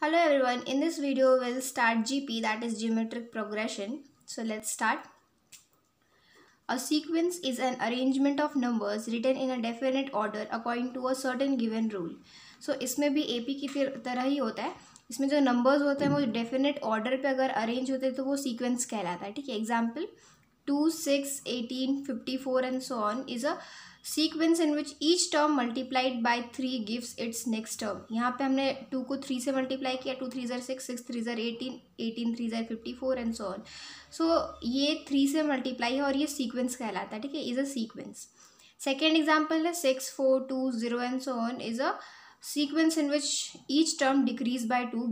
Hello everyone, in this video we'll start GP, that is geometric progression. So let's start. A sequence is an arrangement of numbers written in a definite order according to a certain given rule. So इसमें भी AP की तरह ही होता है. इसमें जो numbers होते हैं वो डेफिनेट ऑर्डर पे अगर अरेंज होते हैं तो वो सीक्वेंस कहलाता है. ठीक है, example 2, 6, 18, 54 and so on is a sequence in which each term multiplied by 3 gives its next term. यहाँ पे हमने 2 को 3 से मल्टीप्लाई किया, 2 3 6, 6 3 18, 18 3 54 and so on. So ये 3 से मल्टीप्लाई है और ये सीक्वेंस कहलाता है. ठीक है, is a sequence. Second example है 6 4 2 0 and so on is a sequence in which each term decrease by 2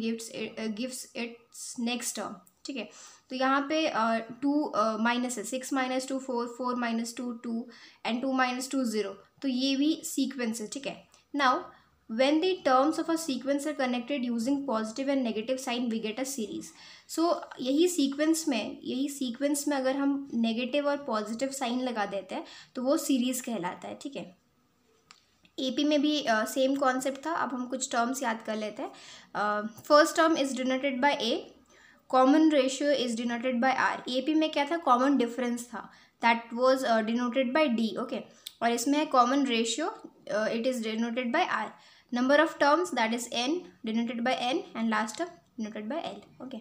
gives its next term. ठीक है, तो यहाँ पे 2 माइनस है, 6 माइनस 2 4, 4 माइनस 2 2 एंड 2 माइनस 2 0, तो ये भी सीक्वेंस है. ठीक है, now when the terms of a sequence are connected using positive and negative sign we get a series. So यही सीक्वेंस में अगर हम नेगेटिव और पॉजिटिव साइन लगा देते हैं तो वो सीरीज कहलाता है. ठीक है, AP में भी सेम कॉन्सेप्ट था. अब हम कुछ टर्म्स याद कर लेते हैं. First term is denoted bye A, common ratio is denoted bye R. AP में क्या था, कॉमन डिफरेंस था, that was denoted by D. Okay, और इसमें है common ratio, it is denoted bye R. Number of terms that is N, denoted by N, and last term denoted by L. Okay,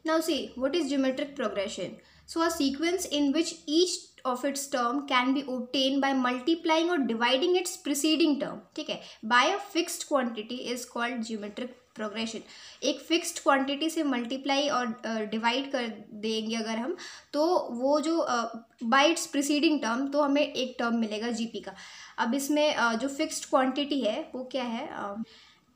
now see what is geometric progression. So a sequence in which each of its term can be obtained by multiplying or dividing its preceding term. ठीक है, by a fixed quantity is called geometric progression. एक fixed quantity से multiply और divide कर देंगे अगर हम, तो वो जो बाय इट्स प्रीसीडिंग टर्म, तो हमें एक टर्म मिलेगा जीपी का. अब इसमें जो फिक्स्ड क्वांटिटी है वो क्या है,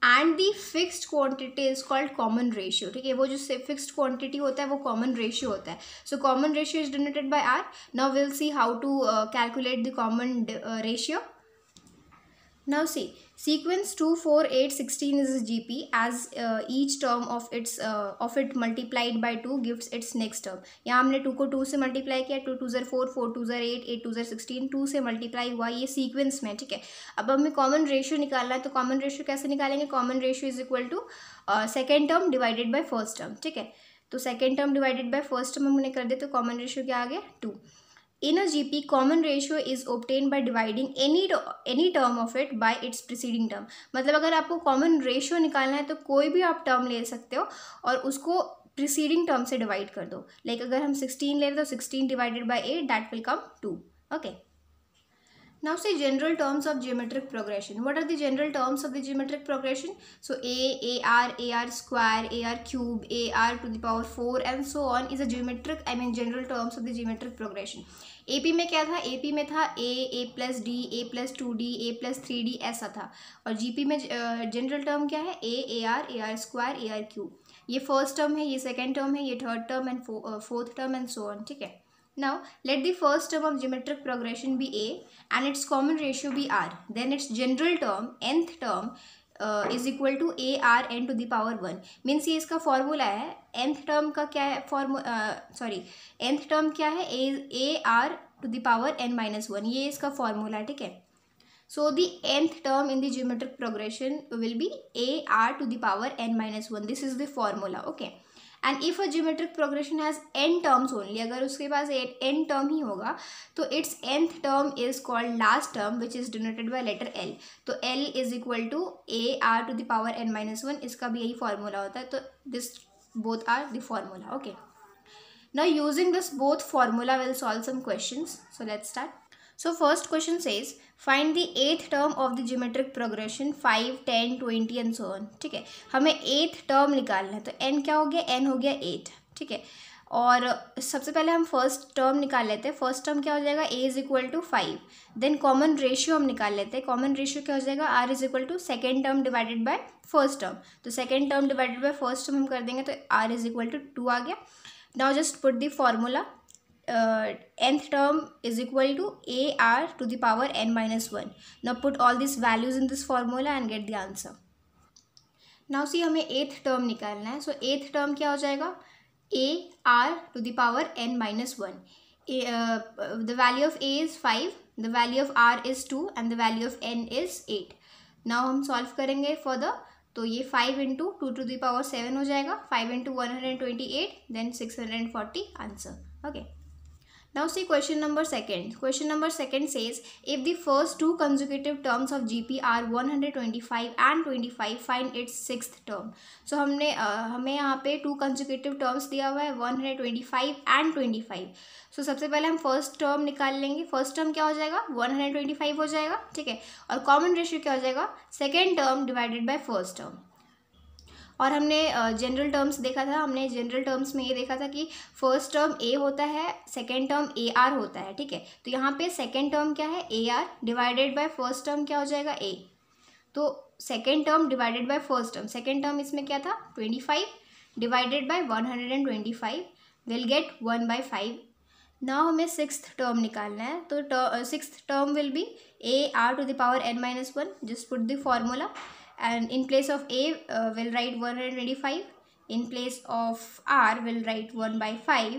and the fixed quantity is called common ratio. ठीक है, वो जो फिक्स्ड क्वांटिटी होता है वो कॉमन रेशियो होता है. So common ratio is denoted by R. Now will see how to calculate the common ratio. Now see, sequence 2, 4, 8, 16 is a GP as each term of it multiplied by 2 gives its next term. यहाँ हमने 2 को 2 से multiply किया, 2 2 4, 4 2 8, 8 2 16, 2 से multiply हुआ, ये sequence में. ठीक है, अब हमें कॉमन रेशियो निकालना है, तो कॉमन रेशियो कैसे निकालेंगे, common ratio is equal to second term divided by first term. ठीक है, तो second term divided by first term हमने कर दे, तो कॉमन रेशियो क्या आ गया, 2. In a GP, common ratio is obtained by dividing any term of it by its preceding term. मतलब अगर आपको कॉमन रेशियो निकालना है तो कोई भी आप टर्म ले सकते हो और उसको प्रीसीडिंग टर्म से डिवाइड कर दो. लाइक अगर हम 16 ले रहे तो 16 divided by 8, that will come 2. Okay, now say general terms of geometric progression. What are the general terms of the geometric progression? So AR square, AR cube, AR to the power 4 and so on is a general terms of the geometric progression. AP में क्या था, AP में था A plus D, A plus 2D, A plus 3D, ऐसा था. और GP में general term क्या है, AR स्क्वायर, AR क्यूब. ये फर्स्ट टर्म है, ये सेकेंड टर्म है, ये third term and fourth term and so on. ठीक है, now let the first term of geometric progression be A and its common ratio be R. Then its general term, nth term is equal to AR n to the power 1. Means ये इसका formula है. nth term का क्या है, nth term क्या है, AR to the power n minus 1, ये इसका फॉर्मूला है. ठीक है, so the nth term in the geometric progression will be AR to the power n minus 1. This is the formula. Okay, and if a geometric progression has n terms only, अगर उसके पास n term ही होगा तो its nth term is called last term which is denoted by letter L. तो L is equal to AR to the power n minus 1. इसका भी यही formula होता है. तो this both are the formula. Okay, now using this both formula we'll solve some questions. So let's start. So first question says find the 8th term of the geometric progression 5, 10, 20 and so on. ठीक है, हमें 8th term निकालना है, तो n क्या हो गया, n हो गया 8. ठीक है, और सबसे पहले हम फर्स्ट टर्म निकाल लेते हैं. फर्स्ट टर्म क्या हो जाएगा, a is equal to 5. Then common ratio हम निकाल लेते हैं. कॉमन रेशियो क्या हो जाएगा, r is equal to second term divided by first term. तो second term divided by first term हम कर देंगे तो r इज इक्वल टू 2 आ गया. Now just put the formula. Nth term is equal to AR to the power n minus 1. Now put all these values in this formula and get the answer. Now see, हमें 8th term निकालना है. So 8th term क्या हो जाएगा, AR to the power n minus 1. The value of A is 5, the value of R is 2 and the value of n is 8. Now हम solve करेंगे for the तो ये 5 into 2⁻7 हो जाएगा, 5 into 128, then 640 answer. Okay. Now see question number second. Question number second says if the first two consecutive terms of GP are 125 and 25, find its sixth term. So हमें यहाँ पे two consecutive terms दिया हुआ है 125 and 25. So सबसे पहले हम first term निकाल लेंगे. फर्स्ट टर्म क्या हो जाएगा, 125 हो जाएगा, ठीक है. और कॉमन रेशियो क्या हो जाएगा, second term divided by first term. और हमने जनरल टर्म्स देखा था, हमने जनरल टर्म्स में ये देखा था कि फर्स्ट टर्म ए होता है, सेकेंड टर्म ए आर होता है, ठीक है. तो यहाँ पे सेकेंड टर्म क्या है, A R divided by first term क्या हो जाएगा, ए. तो second term divided by first term, second term इसमें क्या था 25 divided by 125 will get 1/5. Now हमें सिक्स्थ टर्म निकालना है. तो sixth term will be A R to the power n-1. Just put the formula. And in place of A we'll write 125. In place of R we'll write 1/5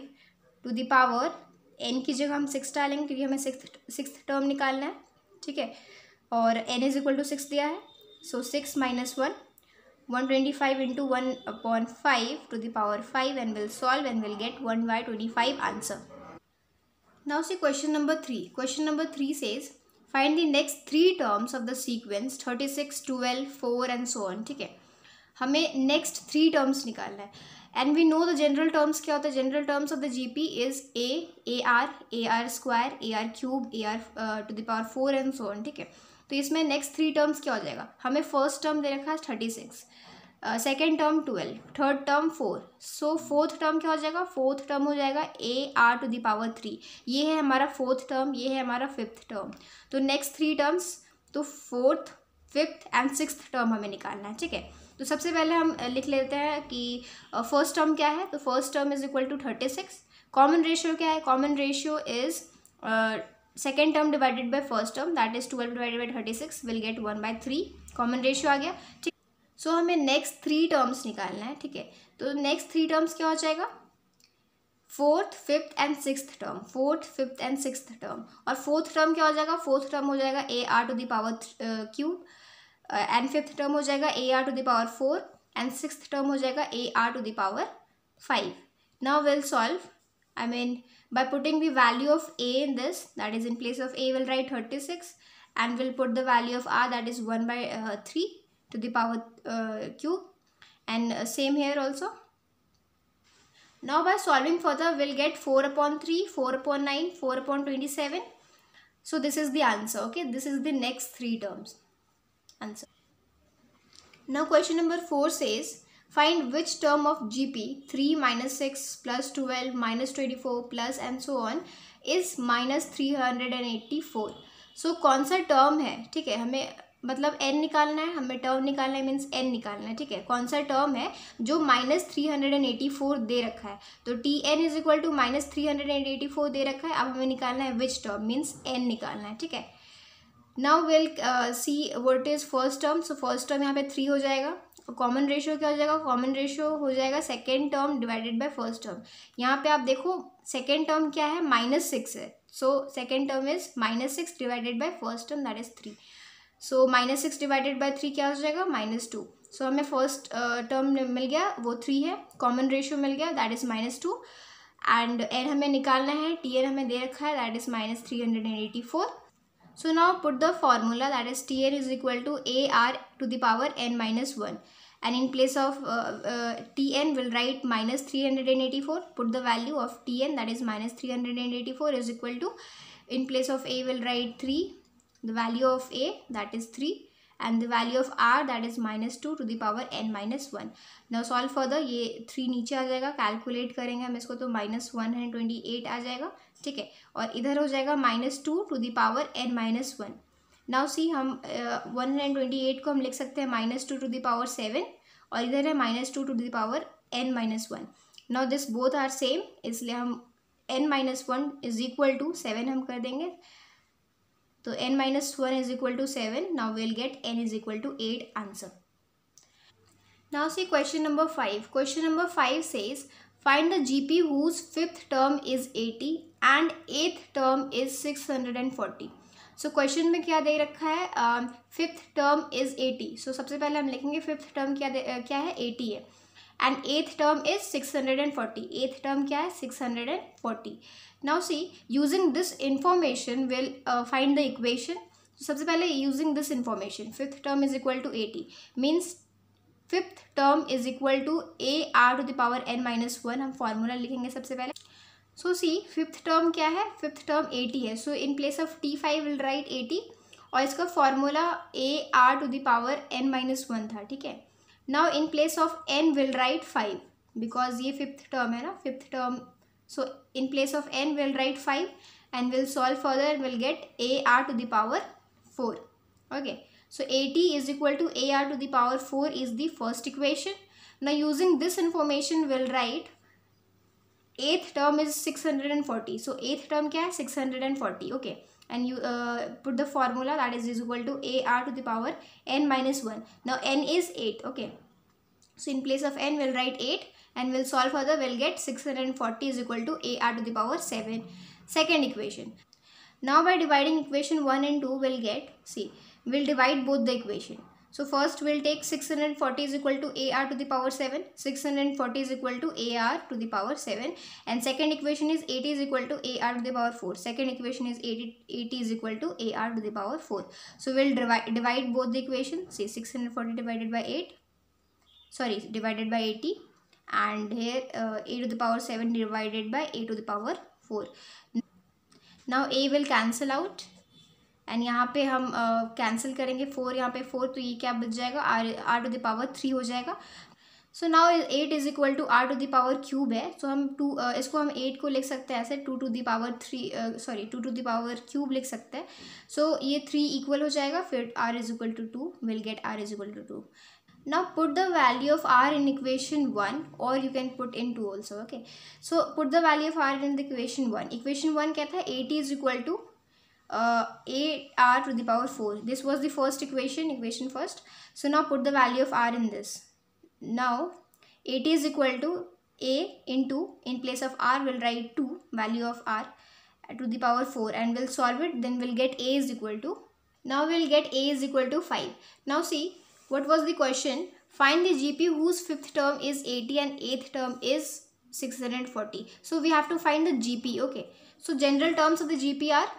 to the power n की जगह हम 6 डालेंगे क्योंकि हमें sixth term निकालना है, ठीक है. और n इज इक्वल टू 6 दिया है. So 6 minus 1, 125 into 1/5 to the power 5 and we'll solve and we'll get 1/25 answer. Now see question number 3. Question number 3 says find the next three terms of the sequence 36, 12, 4 and so on. ठीक है, हमें next three terms निकालना है. And we know the general terms क्या होता है. General terms of the GP is A R square, A R cube, A R to the power 4 and so on. ठीक है, तो इसमें नेक्स्ट थ्री टर्म्स क्या हो जाएगा. हमें फर्स्ट टर्म दे रखा है 36, second term 12, third term 4. So fourth term क्या हो जाएगा, फोर्थ टर्म हो जाएगा A R to the power 3. ये है हमारा फोर्थ टर्म, ये है हमारा फिफ्थ टर्म. तो नेक्स्ट थ्री टर्म्स, तो fourth, fifth and sixth term हमें निकालना है. ठीक है, तो सबसे पहले हम लिख लेते हैं कि फर्स्ट टर्म क्या है. तो first term is equal to 36. Common ratio क्या है, common ratio is second term divided by first term, that is 12 divided by 36 will get 1/3. Common ratio आ गया. ठीक, सो हमें नेक्स्ट थ्री टर्म्स निकालना है. ठीक है, तो नेक्स्ट थ्री टर्म्स क्या हो जाएगा, fourth, fifth and sixth term, fourth, fifth and sixth term. और फोर्थ टर्म क्या हो जाएगा, फोर्थ टर्म हो जाएगा A R to the power cube, and fifth term हो जाएगा A R to the power 4 and sixth term हो जाएगा A R to the power 5. Now will solve, I mean by putting the value of a in this, that is in place of a we'll write 36 and we'll put the value of r, that is 1/3 to the power cube, and same here also. Now by solving further we'll get 4/3, 4/9, 4/27. So this is the answer. Okay, this is the next three terms answer. Now question number 4 says find which term of GP 3 minus 6 plus 12 minus 24 plus and so on is minus 384. So कौन सा term है. ठीक है, हमें मतलब n निकालना है, हमें टर्म निकालना है, मीन्स n निकालना है. ठीक है, कौन सा टर्म है जो माइनस 384 दे रखा है. तो T N is equal to minus 384 दे रखा है. अब हमें निकालना है विच टर्म, मीन्स n निकालना है. ठीक है, now will see what is first term. So first term यहाँ पे 3 हो जाएगा. कॉमन रेशियो क्या हो जाएगा, कॉमन रेशियो हो जाएगा second term divided by first term. यहाँ पे आप देखो सेकेंड टर्म क्या है, -6 है. So second term is -6 divided by first term, that is 3. So -6 divided by 3 क्या हो जाएगा, -2. सो हमें फर्स्ट टर्म मिल गया, वो 3 है. कॉमन रेशियो मिल गया, दैट इज -2. एंड एन हमें निकालना है, टी एन हमें दे रखा है, that is -384. So now put the formula, that is Tn is equal to AR to the power n-1, and in place of Tn we'll write minus 384. Put the value of Tn, that is minus 384 is equal to, in place of A we'll write 3, the value of A, that is 3, and the value of R, that is -2 to the power n-1. Now solve further, ये 3 नीचे आ जाएगा, calculate करेंगे हम इसको तो -128 आ जाएगा. ठीक है, और इधर हो जाएगा -2 to the power n-1. Now see हम 128 को हम लिख सकते हैं -2 टू द पावर 7, और इधर है -2 to the power n-1. Now this both are same, इसलिए हम n-1 इज इक्वल टू 7 हम कर देंगे. तो n-1 is equal to 7. Now we'll get n is equal to 8 answer. Now see question number 5. Question number 5 says find the GP whose fifth term is 80 and eighth term is 640. So question में क्या दे रखा है, fifth term is 80. सो सबसे पहले हम लिखेंगे fifth term क्या है 80 है. And th term is 640. Th term क्या है 640. Now see using this information will find the equation. सबसे पहले using this information fifth term is equal to 80 means fifth term is equal to AR to the power n-1. हम formula लिखेंगे सबसे पहले. सो C fifth term क्या है, fifth term 80 है. So in place of T5 will write 80 और इसका formula AR to the power n-1 था. ठीक है. Now in place of n will write 5 because ये फिफ्थ टर्म है ना, fifth term. So in place of n will write 5 and we'll solve further and we'll get AR to the power 4. Okay, so 80 is equal to AR to the power 4 is the first equation. Now using this information we'll write eighth term is 640. So eighth term क्या है 640. Okay, and you put the formula that is equal to AR to the power n-1. Now n is 8. Okay, so in place of n we'll write 8 and we'll solve further. We'll get 640 is equal to AR to the power 7. Second equation. Now by dividing equation 1 and 2 we'll get, see, we'll divide both the equation. So first we'll take 640 is equal to AR to the power 7. 640 is equal to AR to the power 7. And second equation is 80 is equal to AR to the power 4. Second equation is 80 is equal to AR to the power 4. So we'll divide both the equations. See, 640 divided by 8. Sorry, divided by 80. And here a to the power 7 divided by a to the power 4. Now a will cancel out and यहाँ पे हम cancel करेंगे 4 यहाँ पे 4, तो ये क्या बच जाएगा r टू द पावर 3 हो जाएगा. So now 8 is equal to r to the power cube है. सो हम इसको हम 8 को लिख सकते हैं ऐसे 2 to the power 3 sorry 2 to the power cube लिख सकते हैं. सो ये 3 इक्वल हो जाएगा, फिर r is equal to 2 will get r is equal to 2. Now put the value of r in equation 1 or you can put in 2 also. Okay, so put the value of r in the equation 1. Equation 1 क्या था 80 is equal to 8r to the power 4. This was the first equation first. So now put the value of r in this. Now 80 is equal to a into, in place of r we'll write 2 value of r to the power 4 and we'll solve it. Then we'll get a is equal to, now we'll get a is equal to 5. Now see, what was the question? Find the GP whose fifth term is 80 and eighth term is 640. So we have to find the GP. Okay, so general terms of the GP are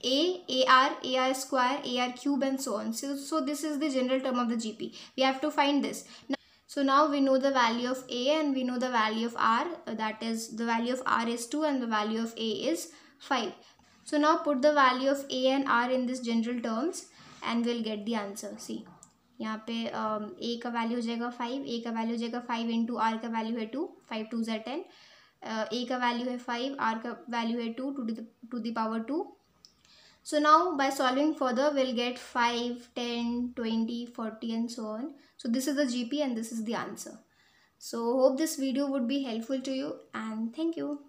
AR square, AR cube and so on. So this is the general term of the GP. We have to find this. So now we know the value of A and we know the value of R. That is, the value of R is 2 and the value of A is 5. So now put the value of A and R in this general terms and we'll get the answer. See, यहाँ पे a का value हो जाएगा 5, a का value हो जाएगा 5 into r का value है 2, 5 2 ज़ा 10, a का वैल्यू है 5, r का वैल्यू है 2 to the power 2. So now by solving further we'll get 5, 10, 20, 40 and so on. So this is the GP and this is the answer. So hope this video would be helpful to you and thank you.